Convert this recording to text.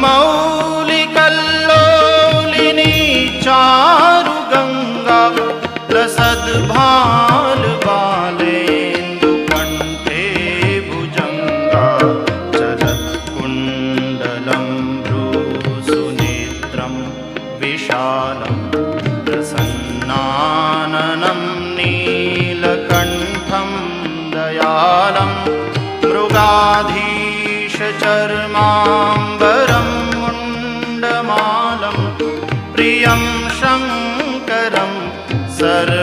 मौलिकल्लोलिनी चारुगङ्गा लसद्भालबालेन्दुकण्ठे भुजङ्गा चलत्कुण्डलं भ्रूसुनेत्रं विशालं प्रसन्नाननं नीलकण्ठं दयालं मृगाधीशचर्माम्बरं मुण्डमालं प्रियं शङ्करं सर्व